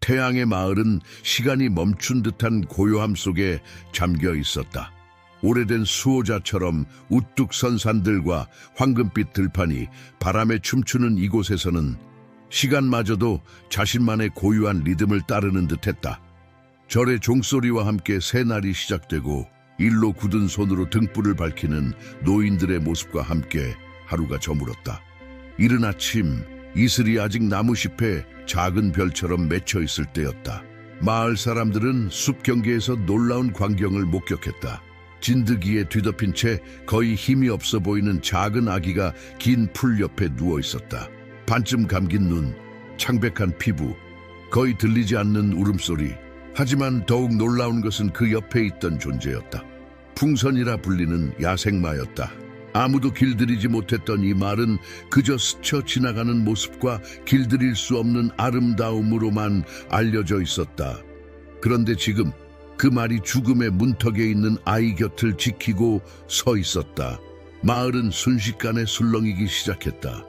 태양의 마을은 시간이 멈춘 듯한 고요함 속에 잠겨 있었다. 오래된 수호자처럼 우뚝 선 산들과 황금빛 들판이 바람에 춤추는 이곳에서는 시간마저도 자신만의 고유한 리듬을 따르는 듯했다. 절의 종소리와 함께 새날이 시작되고 일로 굳은 손으로 등불을 밝히는 노인들의 모습과 함께 하루가 저물었다. 이른 아침, 이슬이 아직 나무잎에 작은 별처럼 맺혀 있을 때였다. 마을 사람들은 숲 경계에서 놀라운 광경을 목격했다. 진드기에 뒤덮인 채 거의 힘이 없어 보이는 작은 아기가 긴 풀 옆에 누워 있었다. 반쯤 감긴 눈, 창백한 피부, 거의 들리지 않는 울음소리. 하지만 더욱 놀라운 것은 그 옆에 있던 존재였다. 풍선이라 불리는 야생마였다. 아무도 길들이지 못했던 이 말은 그저 스쳐 지나가는 모습과 길들일 수 없는 아름다움으로만 알려져 있었다. 그런데 지금 그 말이 죽음의 문턱에 있는 아이 곁을 지키고 서 있었다. 마을은 순식간에 술렁이기 시작했다.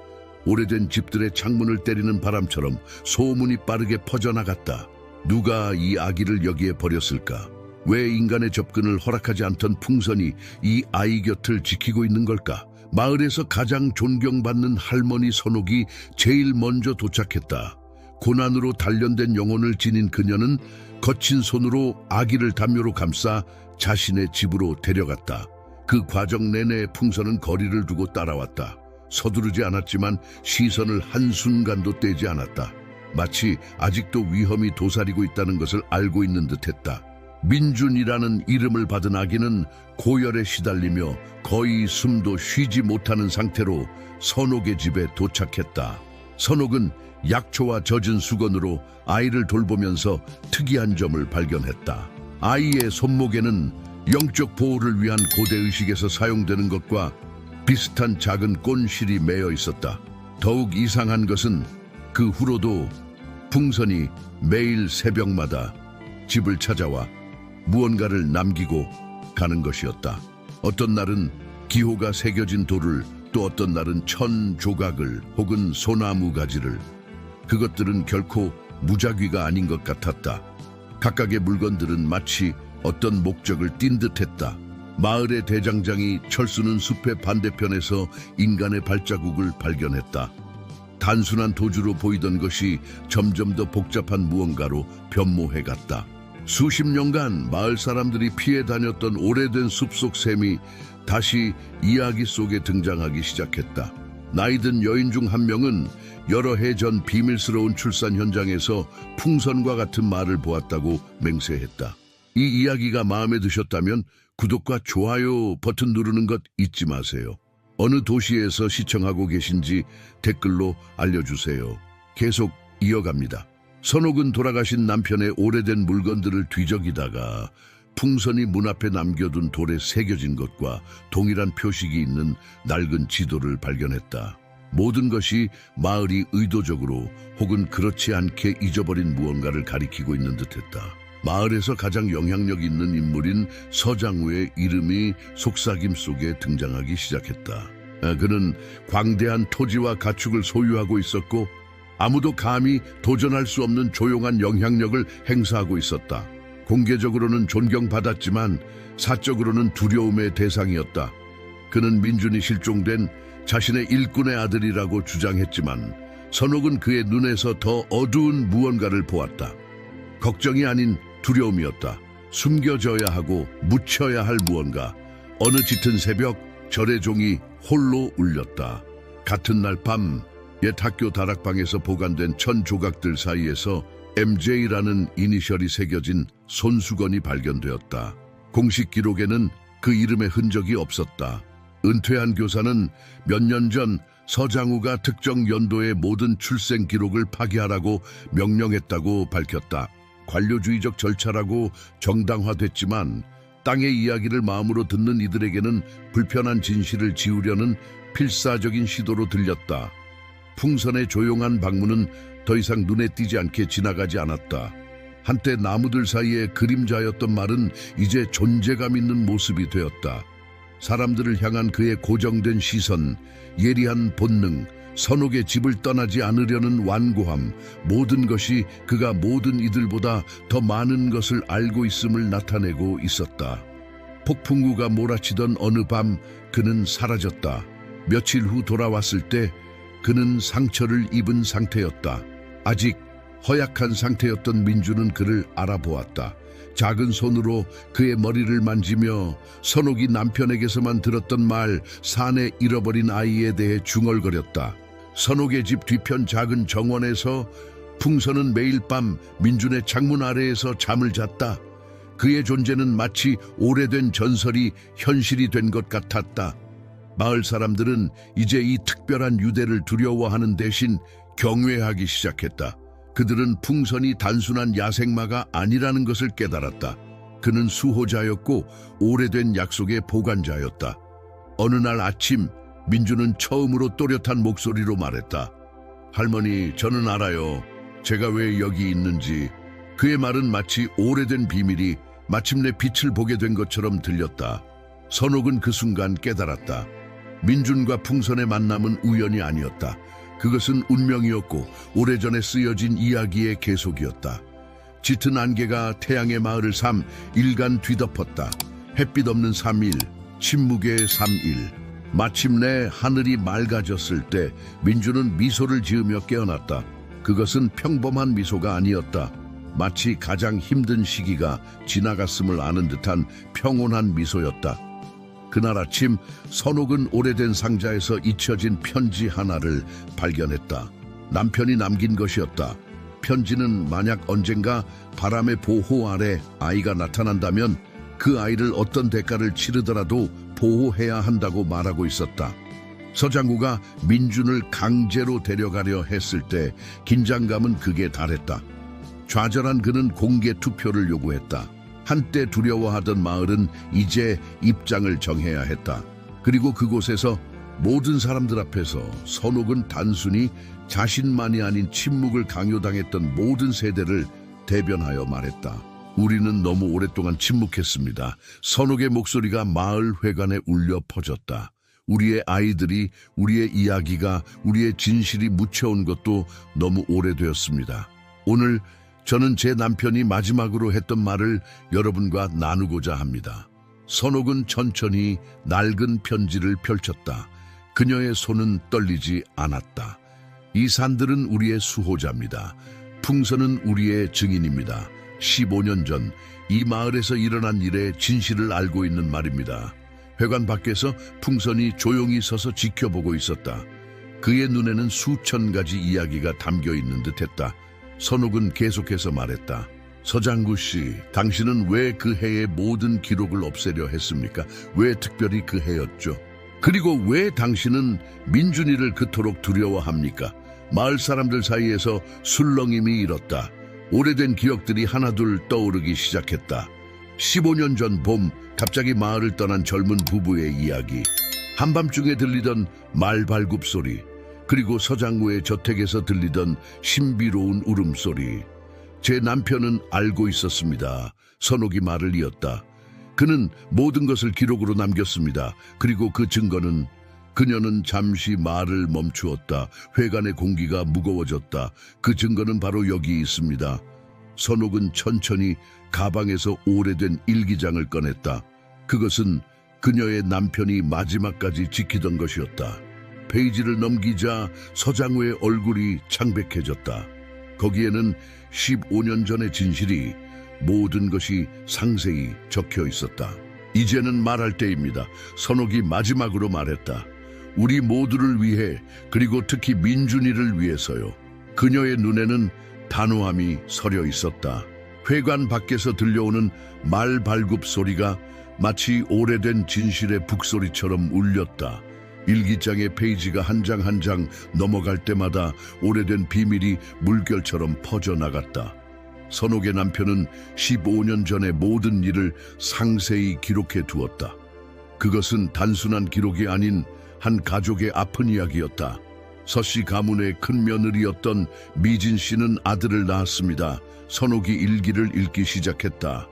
오래된 집들의 창문을 때리는 바람처럼 소문이 빠르게 퍼져나갔다. 누가 이 아기를 여기에 버렸을까? 왜 인간의 접근을 허락하지 않던 풍선이 이 아이 곁을 지키고 있는 걸까? 마을에서 가장 존경받는 할머니 선옥이 제일 먼저 도착했다. 고난으로 단련된 영혼을 지닌 그녀는 거친 손으로 아기를 담요로 감싸 자신의 집으로 데려갔다. 그 과정 내내 풍선은 거리를 두고 따라왔다. 서두르지 않았지만 시선을 한순간도 떼지 않았다. 마치 아직도 위험이 도사리고 있다는 것을 알고 있는 듯했다. 민준이라는 이름을 받은 아기는 고열에 시달리며 거의 숨도 쉬지 못하는 상태로 선옥의 집에 도착했다. 선옥은 약초와 젖은 수건으로 아이를 돌보면서 특이한 점을 발견했다. 아이의 손목에는 영적 보호를 위한 고대 의식에서 사용되는 것과 비슷한 작은 꼰실이 매여 있었다. 더욱 이상한 것은 그 후로도 풍선이 매일 새벽마다 집을 찾아와 무언가를 남기고 가는 것이었다. 어떤 날은 기호가 새겨진 돌을, 또 어떤 날은 천 조각을 혹은 소나무 가지를. 그것들은 결코 무작위가 아닌 것 같았다. 각각의 물건들은 마치 어떤 목적을 띈 듯했다. 마을의 대장장이 철수는 숲의 반대편에서 인간의 발자국을 발견했다. 단순한 도주로 보이던 것이 점점 더 복잡한 무언가로 변모해갔다. 수십 년간 마을 사람들이 피해 다녔던 오래된 숲속 샘이 다시 이야기 속에 등장하기 시작했다. 나이든 여인 중 한 명은 여러 해 전 비밀스러운 출산 현장에서 풍선과 같은 말을 보았다고 맹세했다. 이 이야기가 마음에 드셨다면 구독과 좋아요 버튼 누르는 것 잊지 마세요. 어느 도시에서 시청하고 계신지 댓글로 알려주세요. 계속 이어갑니다. 선옥은 돌아가신 남편의 오래된 물건들을 뒤적이다가 풍선이 문 앞에 남겨둔 돌에 새겨진 것과 동일한 표식이 있는 낡은 지도를 발견했다. 모든 것이 마을이 의도적으로 혹은 그렇지 않게 잊어버린 무언가를 가리키고 있는 듯했다. 마을에서 가장 영향력 있는 인물인 서장우의 이름이 속삭임 속에 등장하기 시작했다. 그는 광대한 토지와 가축을 소유하고 있었고 아무도 감히 도전할 수 없는 조용한 영향력을 행사하고 있었다. 공개적으로는 존경받았지만 사적으로는 두려움의 대상이었다. 그는 민준이 실종된 자신의 일꾼의 아들이라고 주장했지만 선옥은 그의 눈에서 더 어두운 무언가를 보았다. 걱정이 아닌 두려움이었다. 숨겨져야 하고 묻혀야 할 무언가. 어느 짙은 새벽 절의 종이 홀로 울렸다. 같은 날 밤 옛 학교 다락방에서 보관된 천 조각들 사이에서 MJ라는 이니셜이 새겨진 손수건이 발견되었다. 공식 기록에는 그 이름의 흔적이 없었다. 은퇴한 교사는 몇 년 전 서장우가 특정 연도의 모든 출생 기록을 파기하라고 명령했다고 밝혔다. 관료주의적 절차라고 정당화됐지만 땅의 이야기를 마음으로 듣는 이들에게는 불편한 진실을 지우려는 필사적인 시도로 들렸다. 풍선의 조용한 방문은 더 이상 눈에 띄지 않게 지나가지 않았다. 한때 나무들 사이에 그림자였던 말은 이제 존재감 있는 모습이 되었다. 사람들을 향한 그의 고정된 시선, 예리한 본능, 선옥의 집을 떠나지 않으려는 완고함, 모든 것이 그가 모든 이들보다 더 많은 것을 알고 있음을 나타내고 있었다. 폭풍우가 몰아치던 어느 밤 그는 사라졌다. 며칠 후 돌아왔을 때 그는 상처를 입은 상태였다. 아직 허약한 상태였던 민주는 그를 알아보았다. 작은 손으로 그의 머리를 만지며 선옥이 남편에게서만 들었던 말, 산에 잃어버린 아이에 대해 중얼거렸다. 선옥의 집 뒤편 작은 정원에서 풍선은 매일 밤 민준의 창문 아래에서 잠을 잤다. 그의 존재는 마치 오래된 전설이 현실이 된 것 같았다. 마을 사람들은 이제 이 특별한 유대를 두려워하는 대신 경외하기 시작했다. 그들은 풍선이 단순한 야생마가 아니라는 것을 깨달았다. 그는 수호자였고 오래된 약속의 보관자였다. 어느 날 아침 민주는 처음으로 또렷한 목소리로 말했다. 할머니, 저는 알아요. 제가 왜 여기 있는지. 그의 말은 마치 오래된 비밀이 마침내 빛을 보게 된 것처럼 들렸다. 선옥은 그 순간 깨달았다. 민준과 풍선의 만남은 우연이 아니었다. 그것은 운명이었고 오래전에 쓰여진 이야기의 계속이었다. 짙은 안개가 태양의 마을을 3일간 뒤덮었다. 햇빛 없는 3일, 침묵의 3일. 마침내 하늘이 맑아졌을 때 민주는 미소를 지으며 깨어났다. 그것은 평범한 미소가 아니었다. 마치 가장 힘든 시기가 지나갔음을 아는 듯한 평온한 미소였다. 그날 아침 선옥은 오래된 상자에서 잊혀진 편지 하나를 발견했다. 남편이 남긴 것이었다. 편지는 만약 언젠가 바람의 보호 아래 아이가 나타난다면 그 아이를 어떤 대가를 치르더라도 보호해야 한다고 말하고 있었다. 서장구가 민준을 강제로 데려가려 했을 때 긴장감은 극에 달했다. 좌절한 그는 공개 투표를 요구했다. 한때 두려워하던 마을은 이제 입장을 정해야 했다. 그리고 그곳에서 모든 사람들 앞에서 선옥은 단순히 자신만이 아닌 침묵을 강요당했던 모든 세대를 대변하여 말했다. 우리는 너무 오랫동안 침묵했습니다. 선옥의 목소리가 마을 회관에 울려 퍼졌다. 우리의 아이들이, 우리의 이야기가, 우리의 진실이 묻혀온 것도 너무 오래되었습니다. 오늘 저는 제 남편이 마지막으로 했던 말을 여러분과 나누고자 합니다. 선옥은 천천히 낡은 편지를 펼쳤다. 그녀의 손은 떨리지 않았다. 이 산들은 우리의 수호자입니다. 풍선은 우리의 증인입니다. 15년 전 이 마을에서 일어난 일의 진실을 알고 있는 말입니다. 회관 밖에서 풍선이 조용히 서서 지켜보고 있었다. 그의 눈에는 수천 가지 이야기가 담겨 있는 듯했다. 선옥은 계속해서 말했다. 서장구 씨, 당신은 왜 그 해의 모든 기록을 없애려 했습니까? 왜 특별히 그 해였죠? 그리고 왜 당신은 민준이를 그토록 두려워합니까? 마을 사람들 사이에서 술렁임이 일었다. 오래된 기억들이 하나둘 떠오르기 시작했다. 15년 전 봄, 갑자기 마을을 떠난 젊은 부부의 이야기. 한밤중에 들리던 말 발굽 소리, 그리고 서장구의 저택에서 들리던 신비로운 울음소리. 제 남편은 알고 있었습니다. 선옥이 말을 이었다. 그는 모든 것을 기록으로 남겼습니다. 그리고 그 증거는 그녀는 잠시 말을 멈추었다. 회관의 공기가 무거워졌다. 그 증거는 바로 여기 있습니다. 선옥은 천천히 가방에서 오래된 일기장을 꺼냈다. 그것은 그녀의 남편이 마지막까지 지키던 것이었다. 페이지를 넘기자 서장우의 얼굴이 창백해졌다. 거기에는 15년 전의 진실이, 모든 것이 상세히 적혀 있었다. 이제는 말할 때입니다. 선옥이 마지막으로 말했다. 우리 모두를 위해, 그리고 특히 민준이를 위해서요. 그녀의 눈에는 단호함이 서려 있었다. 회관 밖에서 들려오는 말 발굽 소리가 마치 오래된 진실의 북소리처럼 울렸다. 일기장의 페이지가 한 장 한 장 넘어갈 때마다 오래된 비밀이 물결처럼 퍼져나갔다. 선옥의 남편은 15년 전의 모든 일을 상세히 기록해 두었다. 그것은 단순한 기록이 아닌 한 가족의 아픈 이야기였다. 서씨 가문의 큰 며느리였던 미진 씨는 아들을 낳았습니다. 선옥이 일기를 읽기 시작했다.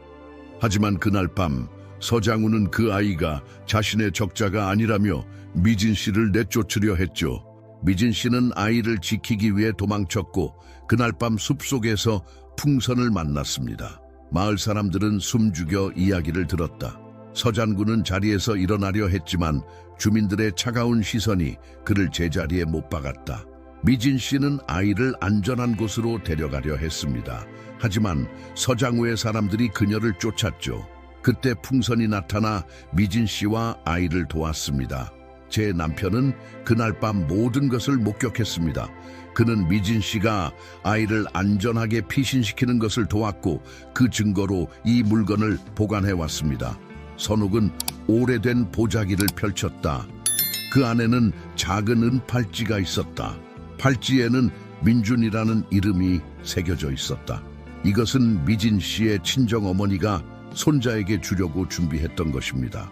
하지만 그날 밤 서장우는 그 아이가 자신의 적자가 아니라며 미진 씨를 내쫓으려 했죠. 미진 씨는 아이를 지키기 위해 도망쳤고 그날 밤 숲속에서 풍선을 만났습니다. 마을 사람들은 숨죽여 이야기를 들었다. 서장군은 자리에서 일어나려 했지만 주민들의 차가운 시선이 그를 제자리에 못 박았다. 미진 씨는 아이를 안전한 곳으로 데려가려 했습니다. 하지만 서장후의 사람들이 그녀를 쫓았죠. 그때 풍선이 나타나 미진 씨와 아이를 도왔습니다. 제 남편은 그날 밤 모든 것을 목격했습니다. 그는 미진 씨가 아이를 안전하게 피신시키는 것을 도왔고 그 증거로 이 물건을 보관해 왔습니다. 선욱은 오래된 보자기를 펼쳤다. 그 안에는 작은 은팔찌가 있었다. 팔찌에는 민준이라는 이름이 새겨져 있었다. 이것은 미진 씨의 친정어머니가 손자에게 주려고 준비했던 것입니다.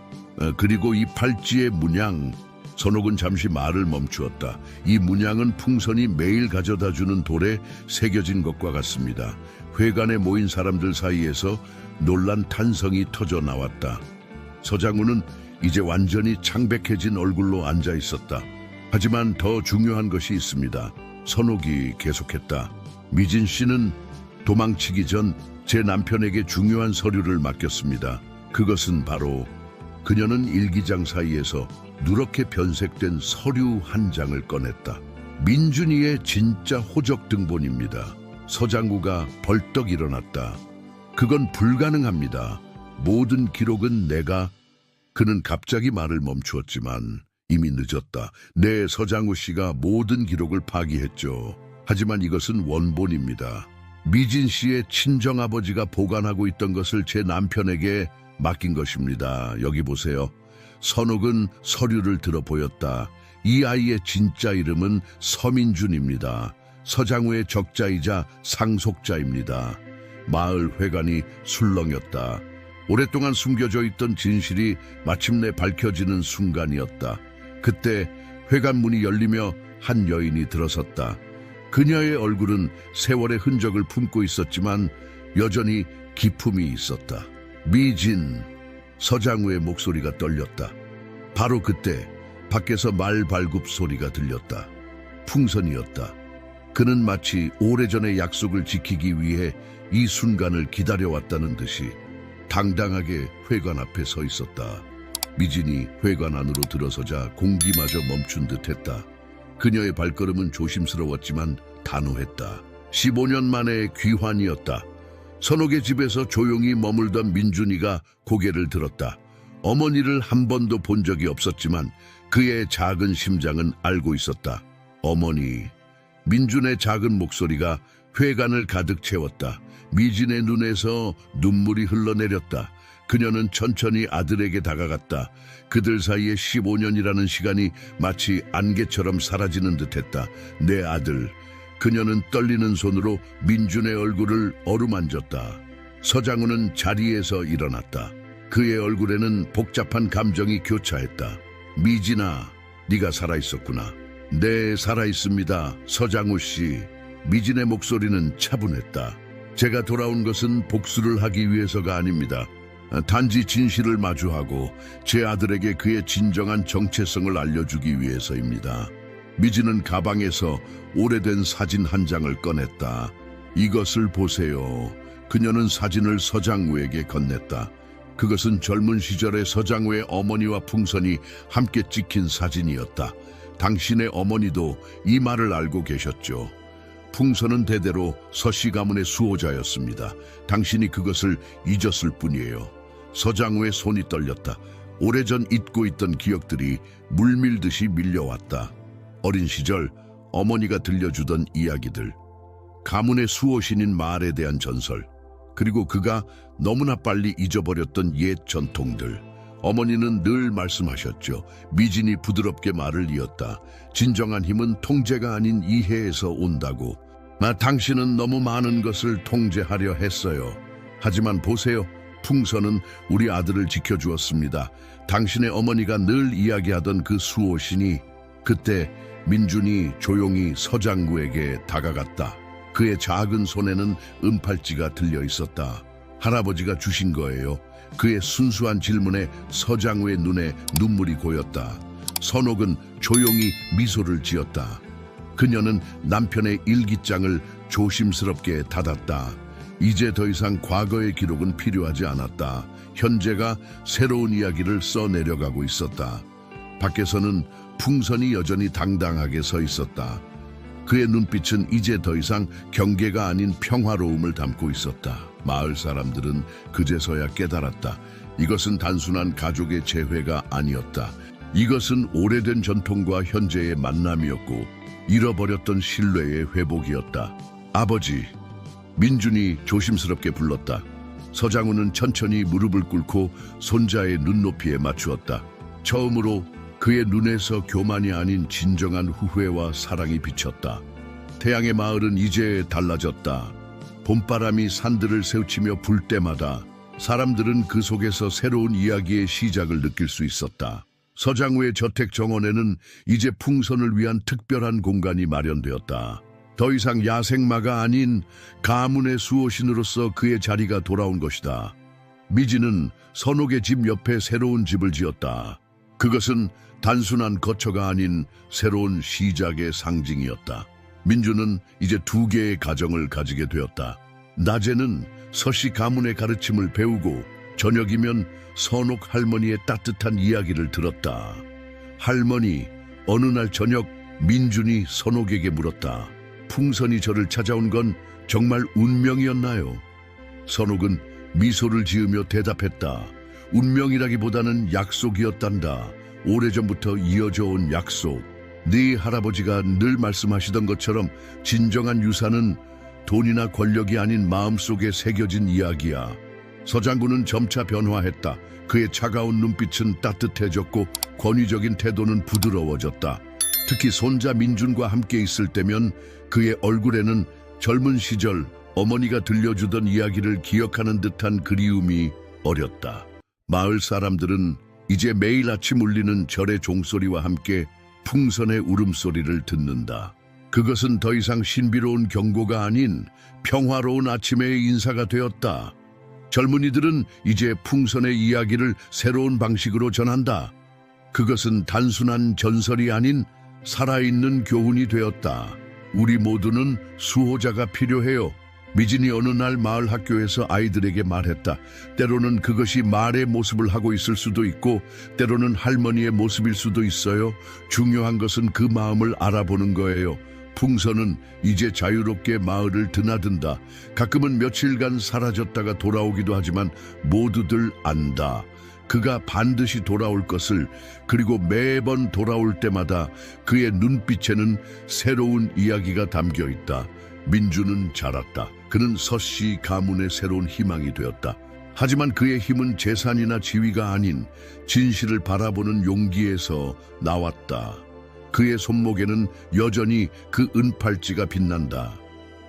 그리고 이 팔찌의 문양, 선옥은 잠시 말을 멈추었다. 이 문양은 풍선이 매일 가져다주는 돌에 새겨진 것과 같습니다. 회관에 모인 사람들 사이에서 놀란 탄성이 터져 나왔다. 서장훈은 이제 완전히 창백해진 얼굴로 앉아 있었다. 하지만 더 중요한 것이 있습니다. 선옥이 계속했다. 미진 씨는 도망치기 전 제 남편에게 중요한 서류를 맡겼습니다. 그것은 바로 그녀는 일기장 사이에서 누렇게 변색된 서류 한 장을 꺼냈다. 민준이의 진짜 호적 등본입니다. 서장구가 벌떡 일어났다. 그건 불가능합니다. 모든 기록은 내가... 그는 갑자기 말을 멈추었지만 이미 늦었다. 네, 서장우 씨가 모든 기록을 파기했죠. 하지만 이것은 원본입니다. 미진 씨의 친정아버지가 보관하고 있던 것을 제 남편에게 맡긴 것입니다. 여기 보세요. 선옥은 서류를 들어 보였다. 이 아이의 진짜 이름은 서민준입니다. 서장우의 적자이자 상속자입니다. 마을 회관이 술렁였다. 오랫동안 숨겨져 있던 진실이 마침내 밝혀지는 순간이었다. 그때 회관 문이 열리며 한 여인이 들어섰다. 그녀의 얼굴은 세월의 흔적을 품고 있었지만 여전히 기품이 있었다. 미진, 서장우의 목소리가 떨렸다. 바로 그때 밖에서 말발굽 소리가 들렸다. 풍선이었다. 그는 마치 오래전의 약속을 지키기 위해 이 순간을 기다려왔다는 듯이 당당하게 회관 앞에 서 있었다. 미진이 회관 안으로 들어서자 공기마저 멈춘 듯했다. 그녀의 발걸음은 조심스러웠지만 단호했다. 15년 만의 귀환이었다. 선옥의 집에서 조용히 머물던 민준이가 고개를 들었다. 어머니를 한 번도 본 적이 없었지만 그의 작은 심장은 알고 있었다. 어머니. 민준의 작은 목소리가 회관을 가득 채웠다. 미진의 눈에서 눈물이 흘러내렸다. 그녀는 천천히 아들에게 다가갔다. 그들 사이에 15년이라는 시간이 마치 안개처럼 사라지는 듯했다. 내 아들. 그녀는 떨리는 손으로 민준의 얼굴을 어루만졌다. 서장훈은 자리에서 일어났다. 그의 얼굴에는 복잡한 감정이 교차했다. 미진아, 네가 살아있었구나. 네, 살아있습니다. 서장훈 씨. 미진의 목소리는 차분했다. 제가 돌아온 것은 복수를 하기 위해서가 아닙니다. 단지 진실을 마주하고 제 아들에게 그의 진정한 정체성을 알려주기 위해서입니다. 미진은 가방에서 오래된 사진 한 장을 꺼냈다. 이것을 보세요. 그녀는 사진을 서장우에게 건넸다. 그것은 젊은 시절의 서장우의 어머니와 풍선이 함께 찍힌 사진이었다. 당신의 어머니도 이 말을 알고 계셨죠. 풍선은 대대로 서씨 가문의 수호자였습니다. 당신이 그것을 잊었을 뿐이에요. 서장우의 손이 떨렸다. 오래전 잊고 있던 기억들이 물밀듯이 밀려왔다. 어린 시절 어머니가 들려주던 이야기들, 가문의 수호신인 말에 대한 전설, 그리고 그가 너무나 빨리 잊어버렸던 옛 전통들. 어머니는 늘 말씀하셨죠. 미진이 부드럽게 말을 이었다. 진정한 힘은 통제가 아닌 이해에서 온다고. 당신은 너무 많은 것을 통제하려 했어요. 하지만 보세요. 풍선은 우리 아들을 지켜주었습니다. 당신의 어머니가 늘 이야기하던 그 수호신이. 그때 민준이 조용히 서장구에게 다가갔다. 그의 작은 손에는 은팔찌가 들려 있었다. 할아버지가 주신 거예요. 그의 순수한 질문에 서장우의 눈에 눈물이 고였다. 선옥은 조용히 미소를 지었다. 그녀는 남편의 일기장을 조심스럽게 닫았다. 이제 더 이상 과거의 기록은 필요하지 않았다. 현재가 새로운 이야기를 써내려가고 있었다. 밖에서는 풍선이 여전히 당당하게 서 있었다. 그의 눈빛은 이제 더 이상 경계가 아닌 평화로움을 담고 있었다. 마을 사람들은 그제서야 깨달았다. 이것은 단순한 가족의 재회가 아니었다. 이것은 오래된 전통과 현재의 만남이었고 잃어버렸던 신뢰의 회복이었다. 아버지, 민준이 조심스럽게 불렀다. 서장훈은 천천히 무릎을 꿇고 손자의 눈높이에 맞추었다. 처음으로 그의 눈에서 교만이 아닌 진정한 후회와 사랑이 비쳤다. 태양의 마을은 이제 달라졌다. 봄바람이 산들을 스치며 불 때마다 사람들은 그 속에서 새로운 이야기의 시작을 느낄 수 있었다. 서장우의 저택 정원에는 이제 풍선을 위한 특별한 공간이 마련되었다. 더 이상 야생마가 아닌 가문의 수호신으로서 그의 자리가 돌아온 것이다. 미지는 선옥의 집 옆에 새로운 집을 지었다. 그것은 단순한 거처가 아닌 새로운 시작의 상징이었다. 민주는 이제 2개의 가정을 가지게 되었다. 낮에는 서씨 가문의 가르침을 배우고 저녁이면 선옥 할머니의 따뜻한 이야기를 들었다. 할머니, 어느 날 저녁 민준이 선옥에게 물었다. 풍선이 저를 찾아온 건 정말 운명이었나요? 선옥은 미소를 지으며 대답했다. 운명이라기보다는 약속이었단다. 오래전부터 이어져 온 약속. 네 할아버지가 늘 말씀하시던 것처럼 진정한 유산은 돈이나 권력이 아닌 마음속에 새겨진 이야기야. 서장군은 점차 변화했다. 그의 차가운 눈빛은 따뜻해졌고 권위적인 태도는 부드러워졌다. 특히 손자 민준과 함께 있을 때면 그의 얼굴에는 젊은 시절 어머니가 들려주던 이야기를 기억하는 듯한 그리움이 어렸다. 마을 사람들은 이제 매일 아침 울리는 절의 종소리와 함께 풍선의 울음소리를 듣는다. 그것은 더 이상 신비로운 경고가 아닌 평화로운 아침의 인사가 되었다. 젊은이들은 이제 풍선의 이야기를 새로운 방식으로 전한다. 그것은 단순한 전설이 아닌 살아있는 교훈이 되었다. 우리 모두는 수호자가 필요해요. 미진이 어느 날 마을 학교에서 아이들에게 말했다. 때로는 그것이 말의 모습을 하고 있을 수도 있고 때로는 할머니의 모습일 수도 있어요. 중요한 것은 그 마음을 알아보는 거예요. 풍선은 이제 자유롭게 마을을 드나든다. 가끔은 며칠간 사라졌다가 돌아오기도 하지만 모두들 안다. 그가 반드시 돌아올 것을. 그리고 매번 돌아올 때마다 그의 눈빛에는 새로운 이야기가 담겨 있다. 민주는 자랐다. 그는 서씨 가문의 새로운 희망이 되었다. 하지만 그의 힘은 재산이나 지위가 아닌 진실을 바라보는 용기에서 나왔다. 그의 손목에는 여전히 그 은팔찌가 빛난다.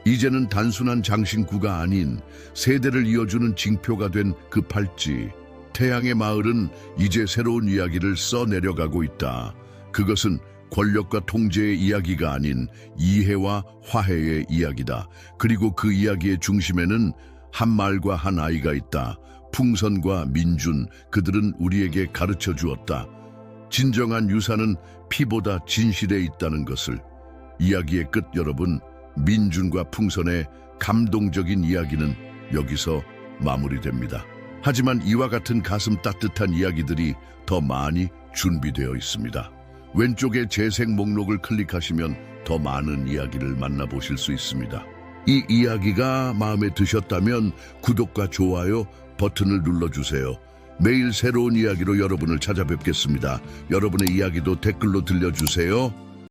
이제는 단순한 장신구가 아닌 세대를 이어주는 징표가 된 그 팔찌. 태양의 마을은 이제 새로운 이야기를 써내려가고 있다. 그것은 권력과 통제의 이야기가 아닌 이해와 화해의 이야기다. 그리고 그 이야기의 중심에는 한 말과 한 아이가 있다. 풍선과 민준, 그들은 우리에게 가르쳐 주었다. 진정한 유산은 피보다 진실에 있다는 것을. 이야기의 끝 여러분, 민준과 풍선의 감동적인 이야기는 여기서 마무리됩니다. 하지만 이와 같은 가슴 따뜻한 이야기들이 더 많이 준비되어 있습니다. 왼쪽의 재생 목록을 클릭하시면 더 많은 이야기를 만나보실 수 있습니다. 이 이야기가 마음에 드셨다면 구독과 좋아요 버튼을 눌러주세요. 매일 새로운 이야기로 여러분을 찾아뵙겠습니다. 여러분의 이야기도 댓글로 들려주세요.